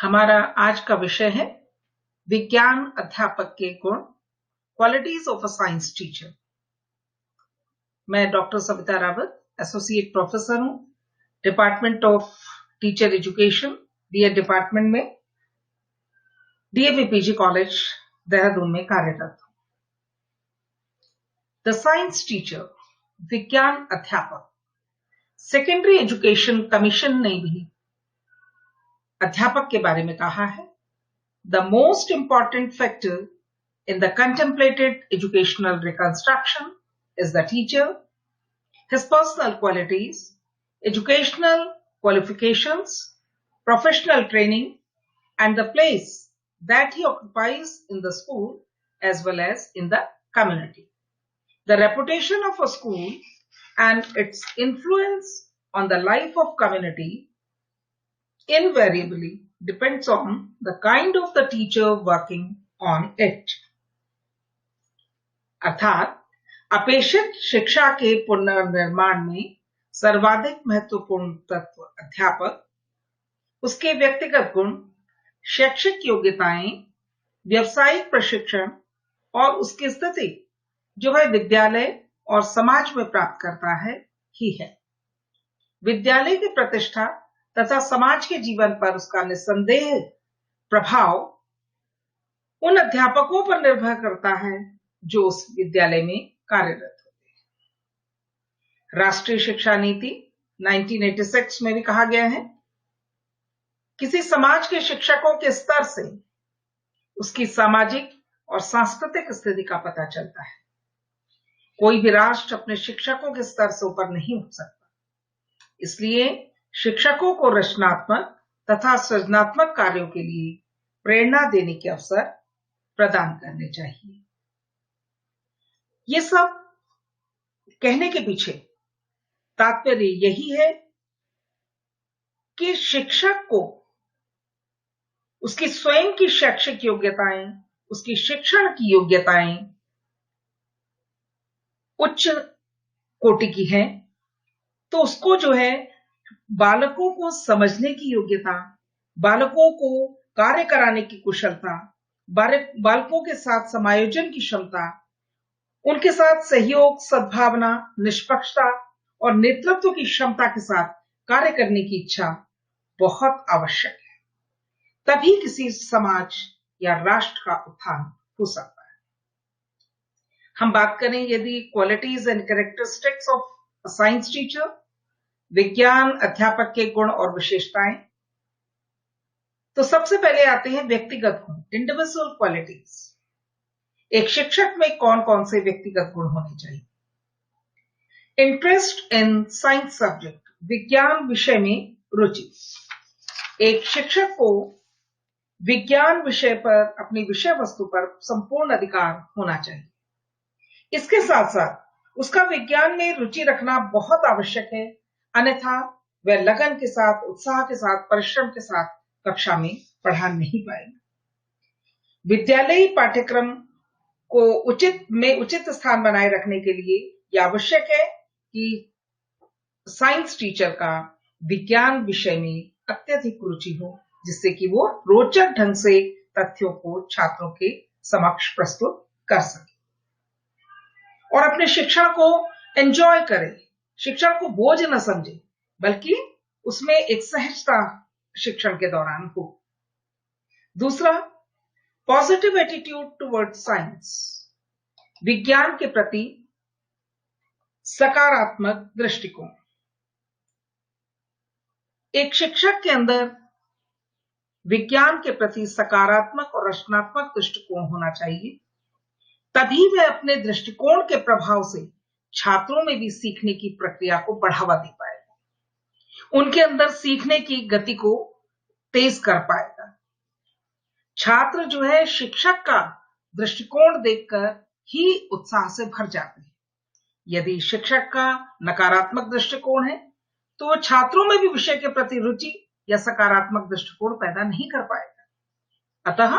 हमारा आज का विषय है विज्ञान अध्यापक के गुण, qualities of a science teacher. मैं doctor Savita Rawat, associate professor हूं, department of teacher education, DEd department में, डीएवी पीजी कॉलेज देहरादून में कार्यरत हूं। द साइंस टीचर, विज्ञान अध्यापक। सेकेंडरी एजुकेशन कमीशन ने भी अध्यापक के बारे में कहा है, the most important factor in the contemplated educational reconstruction is the teacher, his personal qualities, educational qualifications, professional training, and the place that he occupies in the school as well as in the community. The reputation of a school and its influence on the life of community invariably depends on the kind of the teacher working on it. अर्थात अपेक्षित शिक्षा के पुनर्निर्माण में सर्वाधिक महत्वपूर्ण तत्व अध्यापक, उसके व्यक्तिगत गुण, शैक्षिक योग्यताएं, व्यावसायिक प्रशिक्षण और उसकी स्थिति जो वह विद्यालय और समाज में प्राप्त करता है ही है। विद्यालय की प्रतिष्ठा तथा समाज के जीवन पर उसका निस्संदेह प्रभाव उन अध्यापकों पर निर्भर करता है जो उस विद्यालय में कार्यरत होते हैं। राष्ट्रीय शिक्षा नीति 1986 में भी कहा गया है, किसी समाज के शिक्षकों के स्तर से उसकी सामाजिक और सांस्कृतिक स्थिति का पता चलता है। कोई भी राष्ट्र अपने शिक्षकों के स्तर से ऊपर नहीं उठ सकता। इसलिए शिक्षकों को रचनात्मक तथा सृजनात्मक कार्यों के लिए प्रेरणा देने के अवसर प्रदान करने चाहिए। ये सब कहने के पीछे तात्पर्य यही है कि शिक्षक को उसकी स्वयं की शैक्षिक योग्यताएं, उसकी शिक्षण की योग्यताएं उच्च कोटि की हैं, तो उसको जो है बालकों को समझने की योग्यता, बालकों को कार्य कराने की कुशलता, बालकों के साथ समायोजन की क्षमता, उनके साथ सहयोग, सद्भावना, निष्पक्षता और नेतृत्व की क्षमता के साथ कार्य करने की इच्छा बहुत आवश्यक है। तभी किसी समाज या राष्ट्र का उत्थान हो सकता है। हम बात करें यदि qualities and characteristics of a science teacher, विज्ञान अध्यापक के गुण और विशेषताएं, तो सबसे पहले आते हैं व्यक्तिगत गुण, इंडिविजुअल क्वालिटीज। एक शिक्षक में कौन कौन से व्यक्तिगत गुण होने चाहिए? इंटरेस्ट इन साइंस सब्जेक्ट, विज्ञान विषय में रुचि। एक शिक्षक को विज्ञान विषय पर, अपनी विषय वस्तु पर संपूर्ण अधिकार होना चाहिए। इसके साथ साथ उसका विज्ञान में रुचि रखना बहुत आवश्यक है, अन्यथा वह लगन के साथ, उत्साह के साथ, परिश्रम के साथ कक्षा में पढ़ा नहीं पाएगा। विद्यालयी पाठ्यक्रम को उचित स्थान बनाए रखने के लिए यह आवश्यक है कि साइंस टीचर का विज्ञान विषय में अत्यधिक रुचि हो, जिससे कि वो रोचक ढंग से तथ्यों को छात्रों के समक्ष प्रस्तुत कर सके और अपने शिक्षण को एंजॉय करे, शिक्षण को बोझ न समझे, बल्कि उसमें एक सहजता शिक्षण के दौरान हो। दूसरा, पॉजिटिव एटीट्यूड टुवर्ड्स साइंस, विज्ञान के प्रति सकारात्मक दृष्टिकोण। एक शिक्षक के अंदर विज्ञान के प्रति सकारात्मक और रचनात्मक दृष्टिकोण होना चाहिए, तभी वह अपने दृष्टिकोण के प्रभाव से छात्रों में भी सीखने की प्रक्रिया को बढ़ावा दे पाएगा, उनके अंदर सीखने की गति को तेज कर पाएगा। छात्र जो है शिक्षक का दृष्टिकोण देखकर ही उत्साह से भर जाते हैं। यदि शिक्षक का नकारात्मक दृष्टिकोण है तो छात्रों में भी विषय के प्रति रुचि या सकारात्मक दृष्टिकोण पैदा नहीं कर पाएगा। अतः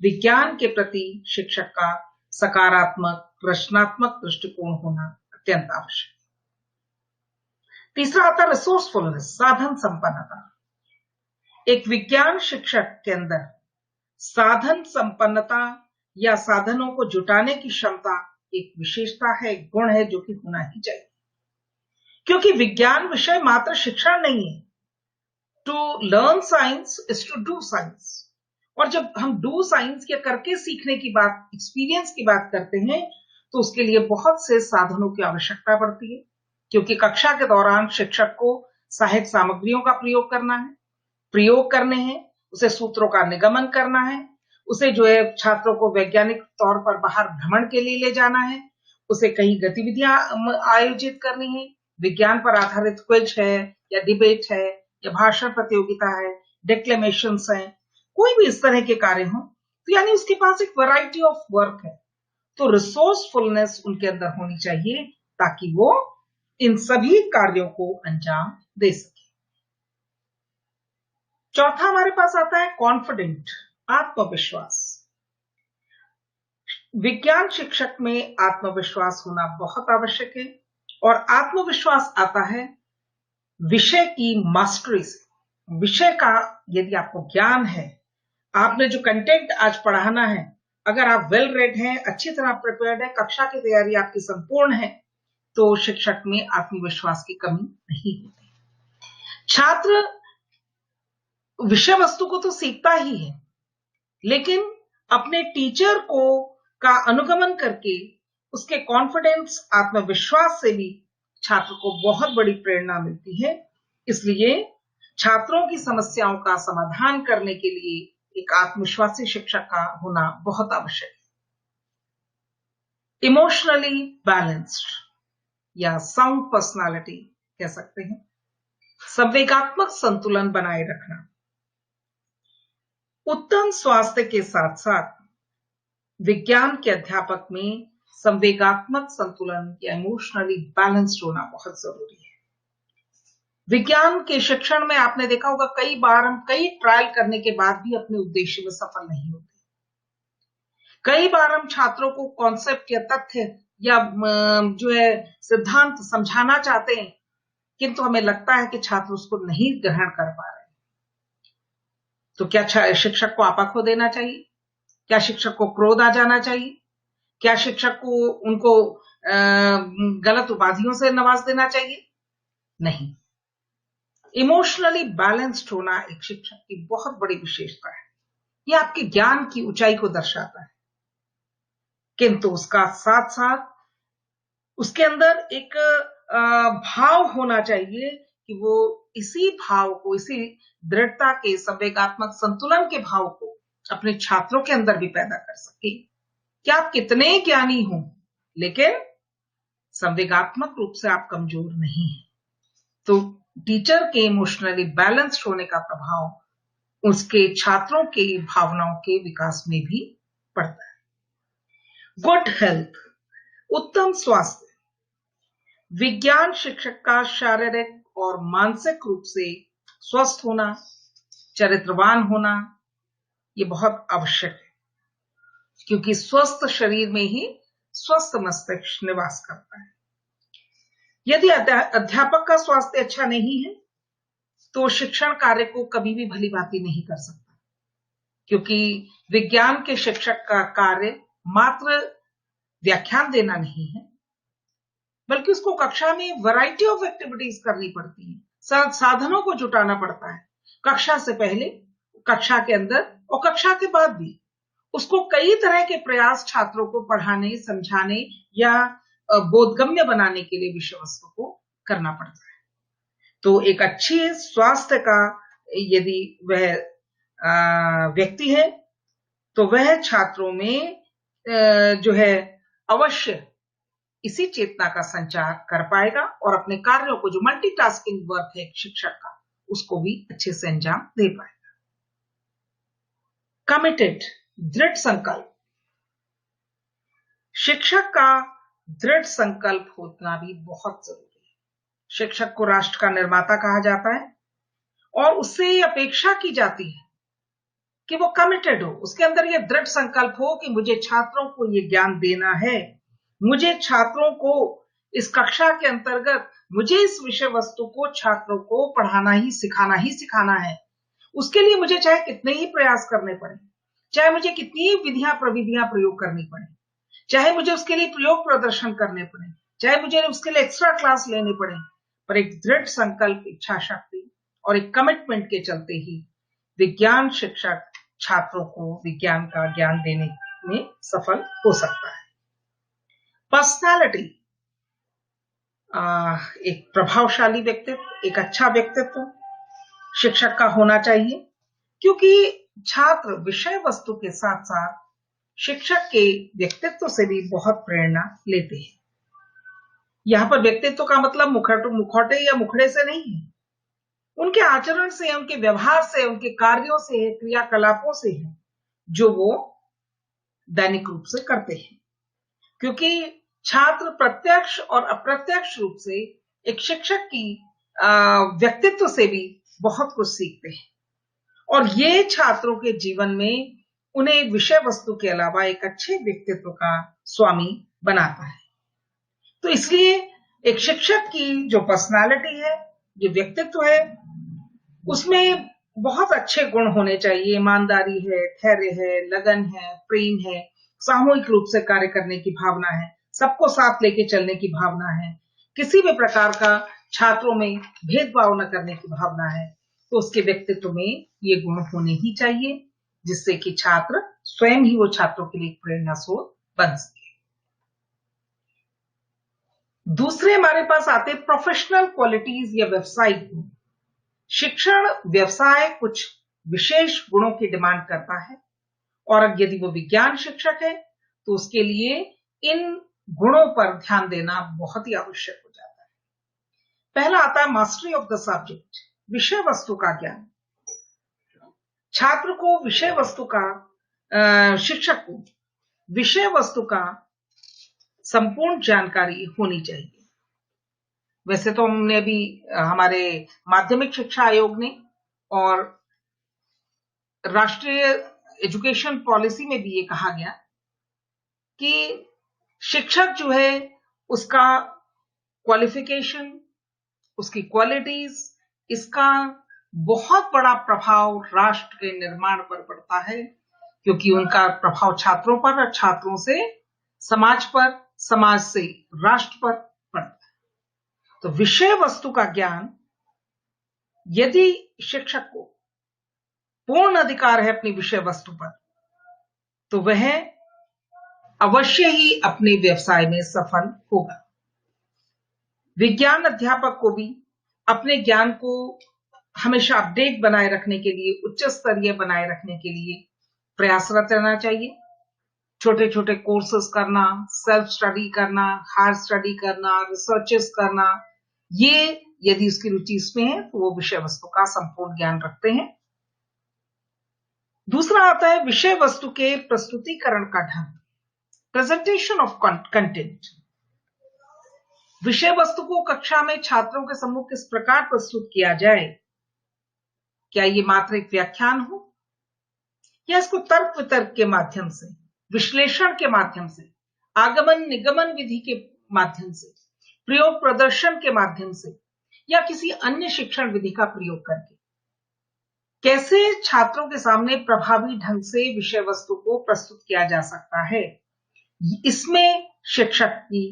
विज्ञान के प्रति शिक्षक का सकारात्मक, रचनात्मक दृष्टिकोण होना अत्यंत आवश्यक है। तीसरा आता है रिसोर्सफुलनेस, साधन संपन्नता। एक विज्ञान शिक्षक के अंदर साधन संपन्नता या साधनों को जुटाने की क्षमता एक विशेषता है, एक गुण है जो कि होना ही चाहिए, क्योंकि विज्ञान विषय मात्र शिक्षण नहीं है। To learn science is to do science. और जब हम डू साइंस या करके सीखने की बात, एक्सपीरियंस की बात करते हैं, तो उसके लिए बहुत से साधनों की आवश्यकता पड़ती है, क्योंकि कक्षा के दौरान शिक्षक को सहायक सामग्रियों का प्रयोग करने हैं, उसे सूत्रों का निगमन करना है, उसे जो है छात्रों को वैज्ञानिक तौर पर बाहर भ्रमण के लिए ले जाना है, उसे कई गतिविधियां आयोजित करनी है, विज्ञान पर आधारित क्विज है या डिबेट है या भाषण प्रतियोगिता है, डिक्लेमेशंस हैं, कोई भी इस तरह के कार्य हो, तो यानी उसके पास एक वैरायटी ऑफ वर्क है। तो रिसोर्सफुलनेस उनके अंदर होनी चाहिए ताकि वो इन सभी कार्यों को अंजाम दे सके। चौथा हमारे पास आता है कॉन्फिडेंट, आत्मविश्वास। विज्ञान शिक्षक में आत्मविश्वास होना बहुत आवश्यक है, और आत्मविश्वास आता है विषय की मास्टरी से। विषय का यदि आपको ज्ञान है, आपने जो कंटेंट आज पढ़ाना है, अगर आप वेल रेड हैं, अच्छी तरह प्रिपेयर्ड है, कक्षा की तैयारी आपकी संपूर्ण है, तो शिक्षक में आत्मविश्वास की कमी नहीं होती। छात्र विषय वस्तु को तो सीखता ही है, लेकिन अपने टीचर को का अनुगमन करके उसके कॉन्फिडेंस, आत्मविश्वास से भी छात्र को बहुत बड़ी प्रेरणा मिलती है। इसलिए छात्रों की समस्याओं का समाधान करने के लिए एक आत्मविश्वासी शिक्षक का होना बहुत आवश्यक है। इमोशनली बैलेंस्ड या साउंड पर्सनालिटी कह सकते हैं, संवेगात्मक संतुलन बनाए रखना। उत्तम स्वास्थ्य के साथ साथ विज्ञान के अध्यापक में संवेगात्मक संतुलन या इमोशनली बैलेंस्ड होना बहुत जरूरी है। विज्ञान के शिक्षण में आपने देखा होगा, कई बार हम कई ट्रायल करने के बाद भी अपने उद्देश्य में सफल नहीं होते। कई बार हम छात्रों को कॉन्सेप्ट या तथ्य या जो है सिद्धांत समझाना चाहते हैं, किंतु हमें लगता है कि छात्र उसको नहीं ग्रहण कर पा रहे। तो क्या शिक्षक को आपा खो देना चाहिए? क्या शिक्षक को क्रोध आ जाना चाहिए? क्या शिक्षक को उनको गलत उपाधियों से नवाज देना चाहिए? नहीं। इमोशनली बैलेंस्ड होना एक शिक्षक की बहुत बड़ी विशेषता है। यह आपके ज्ञान की ऊंचाई को दर्शाता है, किंतु उसका साथ साथ उसके अंदर एक भाव होना चाहिए कि वो इसी भाव को, इसी दृढ़ता के, संवेगात्मक संतुलन के भाव को अपने छात्रों के अंदर भी पैदा कर सके। क्या आप कितने ज्ञानी हो, लेकिन संवेगात्मक रूप से आप कमजोर नहीं हैं, तो टीचर के इमोशनली बैलेंस्ड होने का प्रभाव उसके छात्रों के भावनाओं के विकास में भी पड़ता है। गुड हेल्थ, उत्तम स्वास्थ्य। विज्ञान शिक्षक का शारीरिक और मानसिक रूप से स्वस्थ होना, चरित्रवान होना, ये बहुत आवश्यक है, क्योंकि स्वस्थ शरीर में ही स्वस्थ मस्तिष्क निवास करता है। यदि अध्यापक का स्वास्थ्य अच्छा नहीं है, तो शिक्षण कार्य को कभी भी भली भांति नहीं कर सकता, क्योंकि विज्ञान के शिक्षक का कार्य मात्र व्याख्यान देना नहीं है, बल्कि उसको कक्षा में वैरायटी ऑफ एक्टिविटीज करनी पड़ती है, साधनों को जुटाना पड़ता है। कक्षा से पहले, कक्षा के अंदर और कक्षा के बाद भी उसको कई तरह के प्रयास छात्रों को पढ़ाने, समझाने या बोधगम्य बनाने के लिए विषय वस्तु को करना पड़ता है। तो एक अच्छी स्वास्थ्य का यदि वह व्यक्ति है, तो वह छात्रों में जो है अवश्य इसी चेतना का संचार कर पाएगा और अपने कार्यों को, जो मल्टीटास्किंग वर्क है शिक्षक का, उसको भी अच्छे से अंजाम दे पाएगा। कमिटेड, दृढ़ संकल्प। शिक्षक का दृढ़ संकल्प होना भी बहुत जरूरी है। शिक्षक को राष्ट्र का निर्माता कहा जाता है और उससे ये अपेक्षा की जाती है कि वो कमिटेड हो, उसके अंदर ये दृढ़ संकल्प हो कि मुझे छात्रों को ये ज्ञान देना है, मुझे छात्रों को इस कक्षा के अंतर्गत मुझे इस विषय वस्तु को छात्रों को पढ़ाना ही सिखाना है। उसके लिए मुझे चाहे कितने ही प्रयास करने पड़े, चाहे मुझे कितनी ही विधियां प्रविधियां प्रयोग करनी पड़े, चाहे मुझे उसके लिए प्रयोग प्रदर्शन करने पड़े, चाहे मुझे उसके लिए एक्स्ट्रा क्लास लेने पड़े, पर एक दृढ़ संकल्प, इच्छा शक्ति और एक कमिटमेंट के चलते ही विज्ञान शिक्षक छात्रों को विज्ञान का ज्ञान देने में सफल हो सकता है। पर्सनालिटी, एक प्रभावशाली व्यक्तित्व, एक अच्छा व्यक्तित्व शिक्षक का होना चाहिए, क्योंकि छात्र विषय वस्तु के साथ साथ शिक्षक के व्यक्तित्व से भी बहुत प्रेरणा लेते हैं। यहां पर व्यक्तित्व का मतलब मुखौटे या मुखड़े से नहीं है, उनके आचरण से, उनके व्यवहार से, उनके कार्यों से, क्रियाकलापों से है, जो वो दैनिक रूप से करते हैं। क्योंकि छात्र प्रत्यक्ष और अप्रत्यक्ष रूप से एक शिक्षक की व्यक्तित्व से भी बहुत कुछ सीखते हैं, और ये छात्रों के जीवन में उन्हें विषय वस्तु के अलावा एक अच्छे व्यक्तित्व का स्वामी बनाता है। तो इसलिए एक शिक्षक की जो पर्सनालिटी है, जो व्यक्तित्व है, उसमें बहुत अच्छे गुण होने चाहिए। ईमानदारी है, धैर्य है, लगन है, प्रेम है, सामूहिक रूप से कार्य करने की भावना है, सबको साथ लेके चलने की भावना है, किसी भी प्रकार का छात्रों में भेदभाव न करने की भावना है। तो उसके व्यक्तित्व में ये गुण होने ही चाहिए, जिससे कि छात्र स्वयं ही वो छात्रों के लिए प्रेरणा स्रोत बन सके। दूसरे हमारे पास आते प्रोफेशनल क्वालिटीज या व्यवसायिक गुण। शिक्षण व्यवसाय कुछ विशेष गुणों की डिमांड करता है, और यदि वो विज्ञान शिक्षक है तो उसके लिए इन गुणों पर ध्यान देना बहुत ही आवश्यक हो जाता है। पहला आता है मास्टरी ऑफ द सब्जेक्ट, विषय वस्तु का ज्ञान। छात्र को विषय वस्तु का, शिक्षक को विषय वस्तु का संपूर्ण जानकारी होनी चाहिए। वैसे तो हमने अभी हमारे माध्यमिक शिक्षा आयोग ने और राष्ट्रीय एजुकेशन पॉलिसी में भी ये कहा गया कि शिक्षक जो है उसका क्वालिफिकेशन, उसकी क्वालिटीज, इसका बहुत बड़ा प्रभाव राष्ट्र के निर्माण पर पड़ता है, क्योंकि उनका प्रभाव छात्रों पर और छात्रों से समाज पर, समाज से राष्ट्र पर पड़ता है। तो विषय वस्तु का ज्ञान, यदि शिक्षक को पूर्ण अधिकार है अपनी विषय वस्तु पर, तो वह अवश्य ही अपने व्यवसाय में सफल होगा। विज्ञान अध्यापक को भी अपने ज्ञान को हमेशा अपडेट बनाए रखने के लिए, उच्च स्तरीय बनाए रखने के लिए प्रयासरत रहना चाहिए। छोटे छोटे कोर्सेज करना, सेल्फ स्टडी करना, हायर स्टडी करना, रिसर्चेस करना, ये यदि उसकी रुचि इसमें है तो वो विषय वस्तु का संपूर्ण ज्ञान रखते हैं। दूसरा आता है विषय वस्तु के प्रस्तुतिकरण का ढंग, प्रेजेंटेशन ऑफ कंटेंट। विषय वस्तु को कक्षा में छात्रों के सम्मुख किस प्रकार प्रस्तुत किया जाए, क्या ये मात्र एक व्याख्यान हो, या इसको तर्क वितर्क के माध्यम से, विश्लेषण के माध्यम से, आगमन निगमन विधि के माध्यम से, प्रयोग प्रदर्शन के माध्यम से, या किसी अन्य शिक्षण विधि का प्रयोग करके कैसे छात्रों के सामने प्रभावी ढंग से विषय वस्तु को प्रस्तुत किया जा सकता है, इसमें शिक्षक की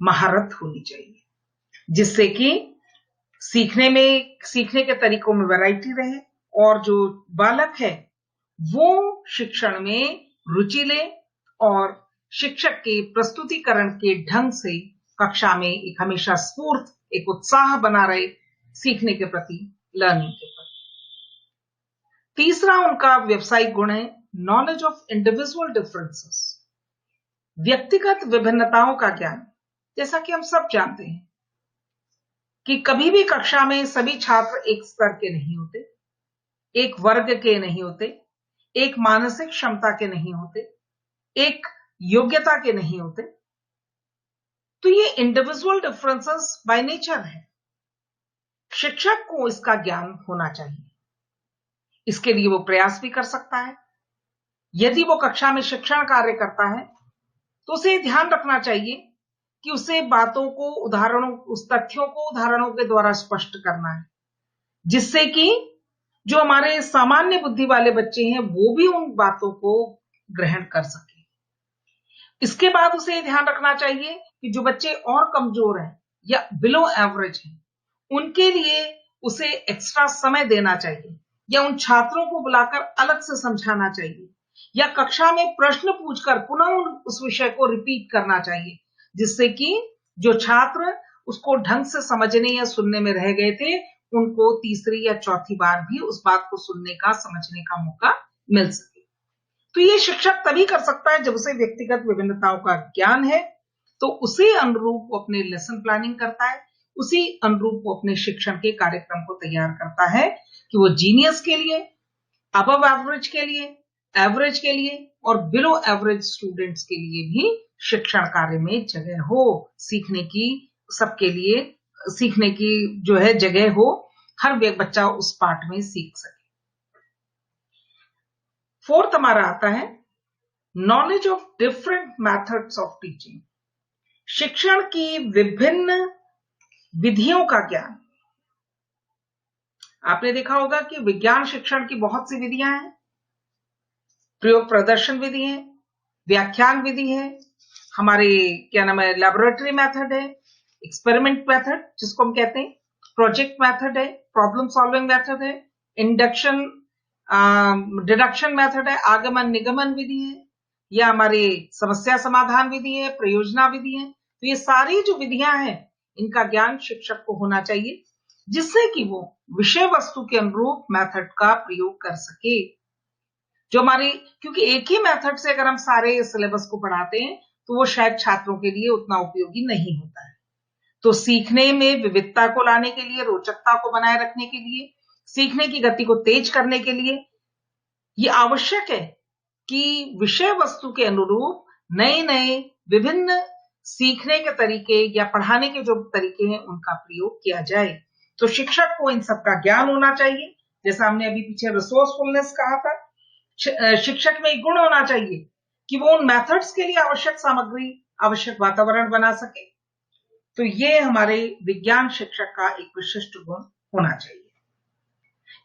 महारत होनी चाहिए, जिससे कि सीखने के तरीकों में वैरायटी रहे, और जो बालक है वो शिक्षण में रुचि ले, और शिक्षक के प्रस्तुतिकरण के ढंग से कक्षा में एक हमेशा स्फूर्त, एक उत्साह बना रहे सीखने के प्रति, लर्निंग के प्रति। तीसरा उनका व्यवसायिक गुण है नॉलेज ऑफ इंडिविजुअल डिफरेंसेस, व्यक्तिगत विभिन्नताओं का ज्ञान। जैसा कि हम सब जानते हैं कि कभी भी कक्षा में सभी छात्र एक स्तर के नहीं होते, एक वर्ग के नहीं होते, एक मानसिक क्षमता के नहीं होते, एक योग्यता के नहीं होते। तो ये इंडिविजुअल डिफरेंसेस बाय नेचर है। शिक्षक को इसका ज्ञान होना चाहिए, इसके लिए वो प्रयास भी कर सकता है। यदि वो कक्षा में शिक्षण कार्य करता है तो उसे ध्यान रखना चाहिए कि उसे बातों को, उदाहरणों, उस तथ्यों को उदाहरणों के द्वारा स्पष्ट करना है, जिससे कि जो हमारे सामान्य बुद्धि वाले बच्चे हैं वो भी उन बातों को ग्रहण कर सके। इसके बाद उसे ये ध्यान रखना चाहिए कि जो बच्चे और कमजोर हैं या बिलो एवरेज हैं, उनके लिए उसे एक्स्ट्रा समय देना चाहिए, या उन छात्रों को बुलाकर अलग से समझाना चाहिए, या कक्षा में प्रश्न पूछकर पुनः उस विषय को रिपीट करना चाहिए, जिससे कि जो छात्र उसको ढंग से समझने या सुनने में रह गए थे, उनको तीसरी या चौथी बार भी उस बात को सुनने का, समझने का मौका मिल सके। तो ये शिक्षक तभी कर सकता है जब उसे व्यक्तिगत विभिन्नताओं का ज्ञान है, तो उसी अनुरूप वो अपने लेसन प्लानिंग करता है, उसी अनुरूप वो अपने शिक्षण के कार्यक्रम को तैयार करता है कि वो जीनियस के लिए, अबव एवरेज के लिए, एवरेज के लिए और बिलो एवरेज स्टूडेंट्स के लिए भी शिक्षण कार्य में जगह हो, सीखने की, सबके लिए सीखने की जो है जगह हो, हर बच्चा उस पाठ में सीख सके। फोर्थ हमारा आता है knowledge of different methods of teaching, शिक्षण की विभिन्न विधियों का ज्ञान। आपने देखा होगा कि विज्ञान शिक्षण की बहुत सी विधियां हैं, प्रयोग प्रदर्शन विधि है, व्याख्यान विधि है, हमारे क्या नाम है, लैबोरेटरी मेथड है, एक्सपेरिमेंट मेथड जिसको हम कहते हैं, प्रोजेक्ट मेथड है, प्रॉब्लम सॉल्विंग मेथड है, इंडक्शन डिडक्शन मेथड है, आगमन निगमन विधि है, या हमारी समस्या समाधान विधि है, प्रयोजना विधि है। तो ये सारी जो विधियां हैं, इनका ज्ञान शिक्षक को होना चाहिए, जिससे कि वो विषय वस्तु के अनुरूप मेथड का प्रयोग कर सके। जो हमारी, क्योंकि एक ही मेथड से अगर हम सारे सिलेबस को पढ़ाते हैं तो वो शायद छात्रों के लिए उतना उपयोगी नहीं होता है। तो सीखने में विविधता को लाने के लिए, रोचकता को बनाए रखने के लिए, सीखने की गति को तेज करने के लिए ये आवश्यक है कि विषय वस्तु के अनुरूप नए नए विभिन्न सीखने के तरीके या पढ़ाने के जो तरीके हैं उनका प्रयोग किया जाए। तो शिक्षक को इन सब का ज्ञान होना चाहिए। जैसा हमने अभी पीछे रिसोर्सफुलनेस कहा था, शिक्षक में एक गुण होना चाहिए कि वो उन मेथड्स के लिए आवश्यक सामग्री, आवश्यक वातावरण बना सके। तो ये हमारे विज्ञान शिक्षक का एक विशिष्ट गुण होना चाहिए।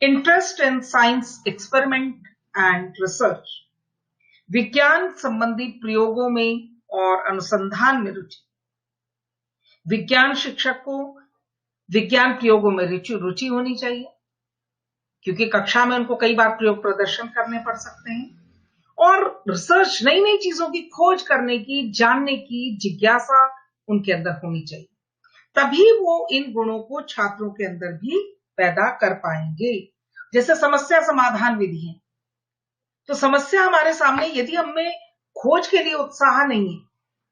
Interest in science experiment and research, विज्ञान संबंधी प्रयोगों में और अनुसंधान में रुचि। विज्ञान शिक्षक को विज्ञान प्रयोगों में रुचि होनी चाहिए, क्योंकि कक्षा में उनको कई बार प्रयोग प्रदर्शन करने पड़ सकते हैं, और रिसर्च, नई नई चीजों की खोज करने की, जानने की जिज्ञासा उनके अंदर होनी चाहिए। तभी वो इन गुणों को छात्रों के अंदर भी पैदा कर पाएंगे। जैसे समस्या समाधान विधि है, तो समस्या हमारे सामने, यदि हमें खोज के लिए उत्साह नहीं है,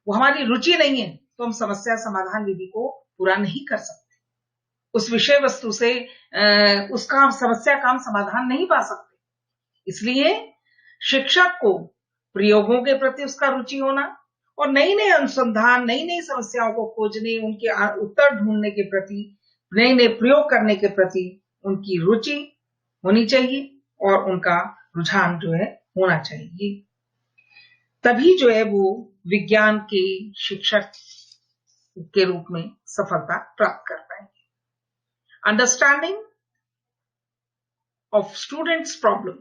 वो हमारी रुचि नहीं है, तो हम समस्या समाधान विधि को पूरा नहीं कर सकते। उस विषय वस्तु से उसका समस्या का हम समाधान नहीं पा सकते। इसलिए शिक्षक को प्रयोगों के प्रति उसका रुचि होना और नई नई अनुसंधान, नई नई समस्याओं को खोजने, उनके उत्तर ढूंढने के प्रति, नए नए प्रयोग करने के प्रति उनकी रुचि होनी चाहिए और उनका रुझान जो है होना चाहिए। तभी जो है वो विज्ञान के शिक्षक के रूप में सफलता प्राप्त कर पाएंगे। अंडरस्टैंडिंग ऑफ स्टूडेंट्स प्रॉब्लम,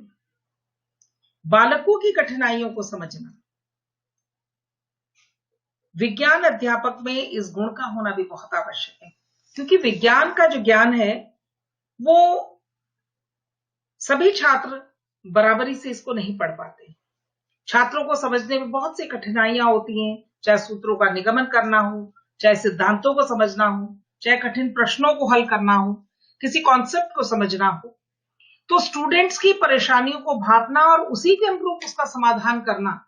बालकों की कठिनाइयों को समझना। विज्ञान अध्यापक में इस गुण का होना भी बहुत आवश्यक है, क्योंकि विज्ञान का जो ज्ञान है वो सभी छात्र बराबरी से इसको नहीं पढ़ पाते। छात्रों को समझने में बहुत सी कठिनाइयां होती हैं, चाहे सूत्रों का निगमन करना हो, चाहे सिद्धांतों को समझना हो, चाहे कठिन प्रश्नों को हल करना हो, किसी कॉन्सेप्ट को समझना हो। तो स्टूडेंट्स की परेशानियों को भांपना और उसी के अनुरूप उसका समाधान करना,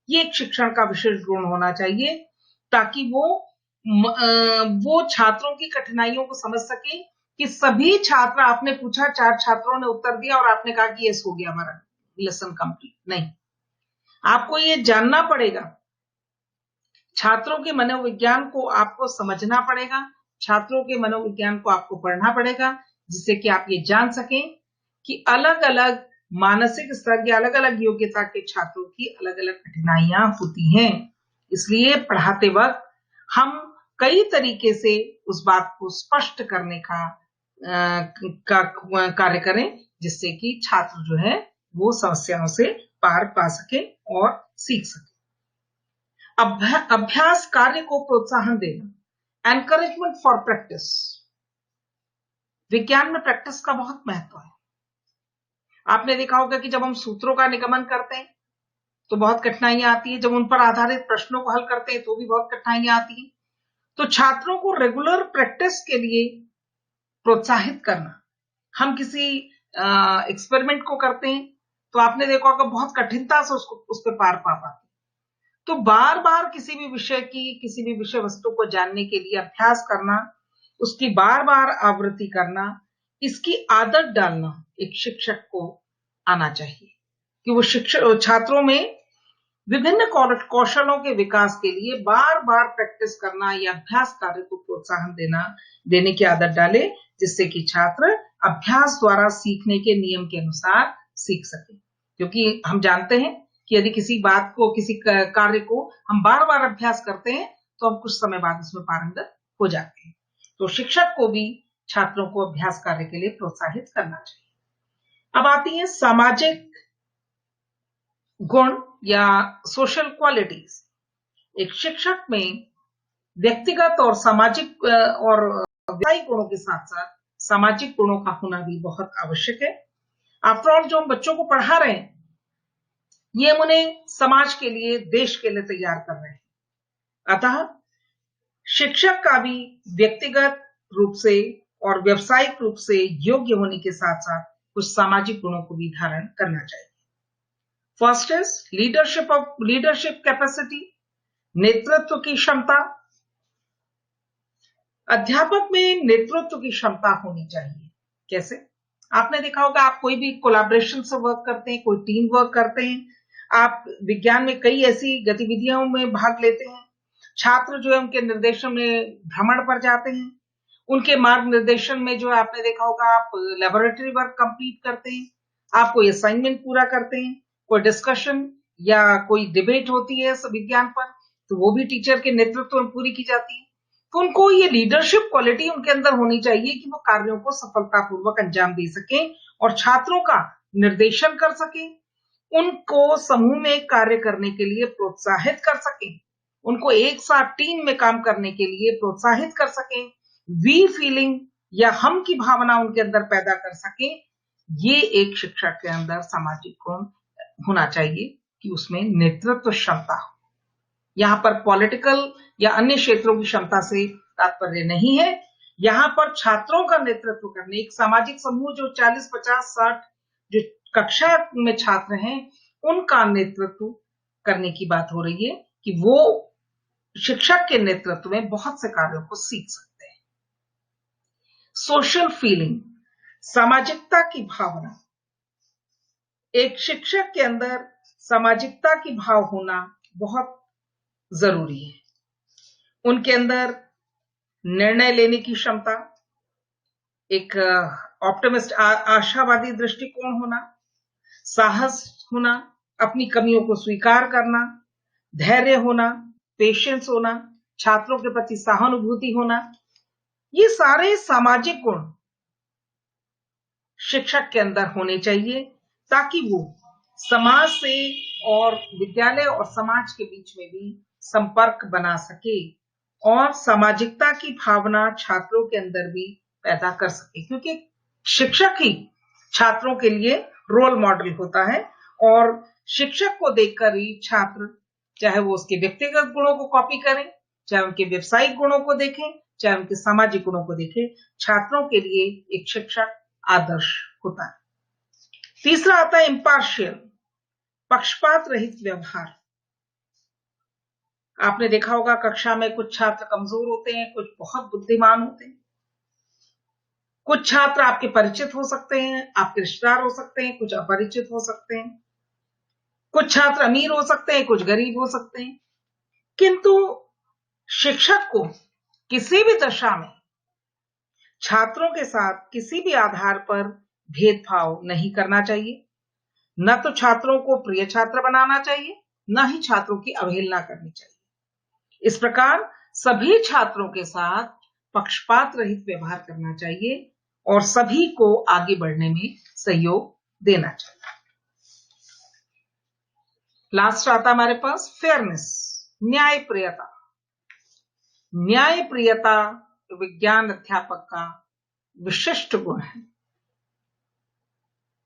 ये एक शिक्षण का विशेष गुण होना चाहिए, ताकि वो छात्रों की कठिनाइयों को समझ सके कि सभी छात्र, आपने पूछा, 4 छात्रों ने उत्तर दिया और आपने कहा कि यस हो गया हमारा लेसन कंप्लीट, नहीं। आपको ये जानना पड़ेगा, छात्रों के मनोविज्ञान को आपको समझना पड़ेगा, छात्रों के मनोविज्ञान को आपको पढ़ना पड़ेगा, जिससे कि आप ये जान सकें कि अलग अलग मानसिक स्तर के, अलग अलग योग्यता के छात्रों की अलग अलग कठिनाइयां होती हैं। इसलिए पढ़ाते वक्त हम कई तरीके से उस बात को स्पष्ट करने का का कार्य करें, जिससे कि छात्र जो है वो समस्याओं से पार पा सके और सीख सके। अभ्यास कार्य को प्रोत्साहन देना, एनकरेजमेंट फॉर प्रैक्टिस। विज्ञान में प्रैक्टिस का बहुत महत्व है। आपने देखा होगा कि जब हम सूत्रों का निगमन करते हैं तो बहुत कठिनाइयां आती है, जब उन पर आधारित प्रश्नों को हल करते हैं तो भी बहुत कठिनाइयां आती हैं। तो छात्रों को रेगुलर प्रैक्टिस के लिए प्रोत्साहित करना। हम किसी एक्सपेरिमेंट को करते हैं तो आपने देखा होगा बहुत कठिनता से उस पर पार पा पाते। तो बार बार किसी भी विषय वस्तु को जानने के लिए अभ्यास करना, उसकी बार बार आवृत्ति करना, इसकी आदत डालना एक शिक्षक को आना चाहिए कि वो छात्रों में विभिन्न कौशलों के विकास के लिए बार बार प्रैक्टिस करना या अभ्यास कार्य को प्रोत्साहन देने की आदत डाले, जिससे कि छात्र अभ्यास द्वारा सीखने के नियम के अनुसार सीख सके। क्योंकि हम जानते हैं कि यदि किसी कार्य को हम बार बार अभ्यास करते हैं तो हम कुछ समय बाद उसमें पारंगत हो जाते हैं। तो शिक्षक को भी छात्रों को अभ्यास कार्य के लिए प्रोत्साहित करना चाहिए। अब आती है सामाजिक गुण या सोशल क्वालिटीज। एक शिक्षक में व्यक्तिगत और सामाजिक और व्यावसायिक गुणों के साथ साथ सामाजिक गुणों का होना भी बहुत आवश्यक है। आफ्टर ऑल जो हम बच्चों को पढ़ा रहे हैं ये हम उन्हें समाज के लिए, देश के लिए तैयार कर रहे हैं। अतः शिक्षक का भी व्यक्तिगत रूप से और व्यावसायिक रूप से योग्य होने के साथ साथ कुछ सामाजिक गुणों को भी धारण करना चाहिए। फर्स्ट इज लीडरशिप कैपेसिटी, नेतृत्व की क्षमता। अध्यापक में नेतृत्व की क्षमता होनी चाहिए। कैसे? आपने देखा होगा, आप कोई भी कोलैबोरेशन से वर्क करते हैं, कोई टीम वर्क करते हैं, आप विज्ञान में कई ऐसी गतिविधियों में भाग लेते हैं। छात्र जो है उनके निर्देशन में भ्रमण पर जाते हैं, उनके मार्गनिर्देशन में जो है आपने देखा होगा आप लेबोरेटरी वर्क कंप्लीट करते हैं, आप कोई असाइनमेंट पूरा करते हैं, कोई डिस्कशन या कोई डिबेट होती है विज्ञान पर, तो वो भी टीचर के नेतृत्व में पूरी की जाती है। तो उनको ये लीडरशिप क्वालिटी उनके अंदर होनी चाहिए कि वो कार्यों को सफलतापूर्वक अंजाम दे सकें और छात्रों का निर्देशन कर सकें, उनको समूह में कार्य करने के लिए प्रोत्साहित कर सकें, उनको एक साथ टीम में काम करने के लिए प्रोत्साहित कर सकें, वी फीलिंग या हम की भावना उनके अंदर पैदा कर सकें। ये एक शिक्षक के अंदर सामाजिक गुण होना चाहिए कि उसमें नेतृत्व क्षमता हो। यहां पर पॉलिटिकल या अन्य क्षेत्रों की क्षमता से तात्पर्य नहीं है, यहां पर छात्रों का नेतृत्व करने, एक सामाजिक समूह जो 40, 50, 60 जो कक्षा में छात्र हैं उनका नेतृत्व करने की बात हो रही है कि वो शिक्षक के नेतृत्व में बहुत से कार्यों को सीख सकते हैं। सोशल फीलिंग, सामाजिकता की भावना। एक शिक्षक के अंदर सामाजिकता की भाव होना बहुत जरूरी है। उनके अंदर निर्णय लेने की क्षमता, एक ऑप्टिमिस्ट आशावादी दृष्टिकोण होना, साहस होना, अपनी कमियों को स्वीकार करना, धैर्य होना, पेशेंस होना, छात्रों के प्रति सहानुभूति होना, ये सारे सामाजिक गुण शिक्षक के अंदर होने चाहिए ताकि वो समाज से और विद्यालय और समाज के बीच में भी संपर्क बना सके और सामाजिकता की भावना छात्रों के अंदर भी पैदा कर सके, क्योंकि शिक्षक ही छात्रों के लिए रोल मॉडल होता है और शिक्षक को देखकर ही छात्र, चाहे वो उसके व्यक्तिगत गुणों को कॉपी करें, चाहे उनके व्यावसायिक गुणों को देखें, चाहे उनके सामाजिक गुणों को देखें, छात्रों के लिए एक शिक्षक आदर्श होता है। तीसरा आता है इम्पार्शियल, पक्षपात रहित व्यवहार। आपने देखा होगा कक्षा में कुछ छात्र कमजोर होते हैं, कुछ बहुत बुद्धिमान होते हैं, कुछ छात्र आपके परिचित हो सकते हैं, आपके रिश्तेदार हो सकते हैं, कुछ अपरिचित हो सकते हैं, कुछ छात्र अमीर हो सकते हैं, कुछ गरीब हो सकते हैं, किंतु शिक्षक को किसी भी दशा में छात्रों के साथ किसी भी आधार पर भेदभाव नहीं करना चाहिए। न तो छात्रों को प्रिय छात्र बनाना चाहिए, न ही छात्रों की अवहेलना करनी चाहिए। इस प्रकार सभी छात्रों के साथ पक्षपात रहित व्यवहार करना चाहिए और सभी को आगे बढ़ने में सहयोग देना चाहिए। लास्ट आता हमारे पास फेयरनेस, न्यायप्रियता। न्यायप्रियता विज्ञान अध्यापक का विशिष्ट गुण है।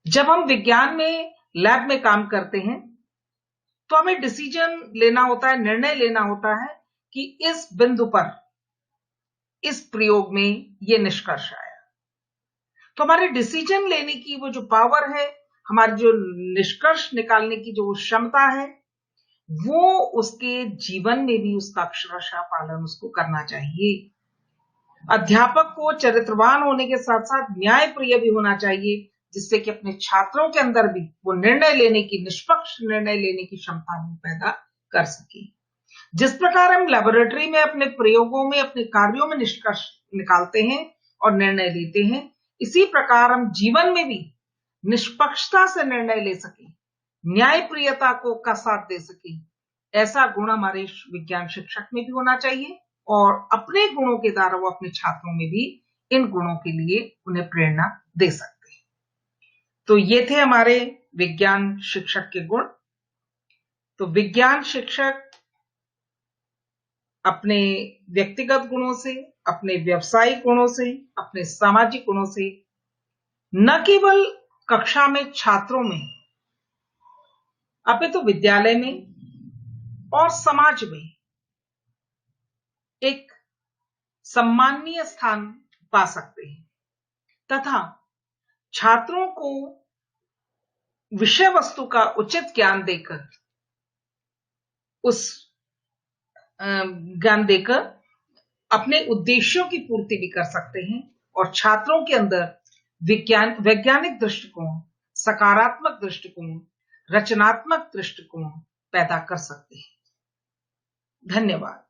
जब हम विज्ञान में लैब में काम करते हैं तो हमें डिसीजन लेना होता है, निर्णय लेना होता है कि इस बिंदु पर इस प्रयोग में यह निष्कर्ष आया। तो हमारे डिसीजन लेने की वो जो पावर है, हमारी जो निष्कर्ष निकालने की जो क्षमता है, वो उसके जीवन में भी उसका अक्षरशः पालन उसको करना चाहिए। अध्यापक को चरित्रवान होने के साथ साथ न्यायप्रिय भी होना चाहिए, जिससे कि अपने छात्रों के अंदर भी वो निर्णय लेने की, निष्पक्ष निर्णय लेने की क्षमता भी पैदा कर सके। जिस प्रकार हम लेबोरेटरी में अपने प्रयोगों में, अपने कार्यों में निष्कर्ष निकालते हैं और निर्णय लेते हैं, इसी प्रकार हम जीवन में भी निष्पक्षता से निर्णय ले सके, न्यायप्रियता को का साथ दे सके, ऐसा गुण हमारे विज्ञान शिक्षक में भी होना चाहिए और अपने गुणों के द्वारा वो अपने छात्रों में भी इन गुणों के लिए उन्हें प्रेरणा दे सकते हैं। तो ये थे हमारे विज्ञान शिक्षक के गुण। तो विज्ञान शिक्षक अपने व्यक्तिगत गुणों से, अपने व्यावसायिक गुणों से, अपने सामाजिक गुणों से न केवल कक्षा में छात्रों में, अपितु विद्यालय में और समाज में एक सम्माननीय स्थान पा सकते हैं तथा छात्रों को विषय वस्तु का उचित ज्ञान देकर, अपने उद्देश्यों की पूर्ति भी कर सकते हैं और छात्रों के अंदर वैज्ञानिक दृष्टिकोण, सकारात्मक दृष्टिकोण, रचनात्मक दृष्टिकोण पैदा कर सकते हैं। धन्यवाद।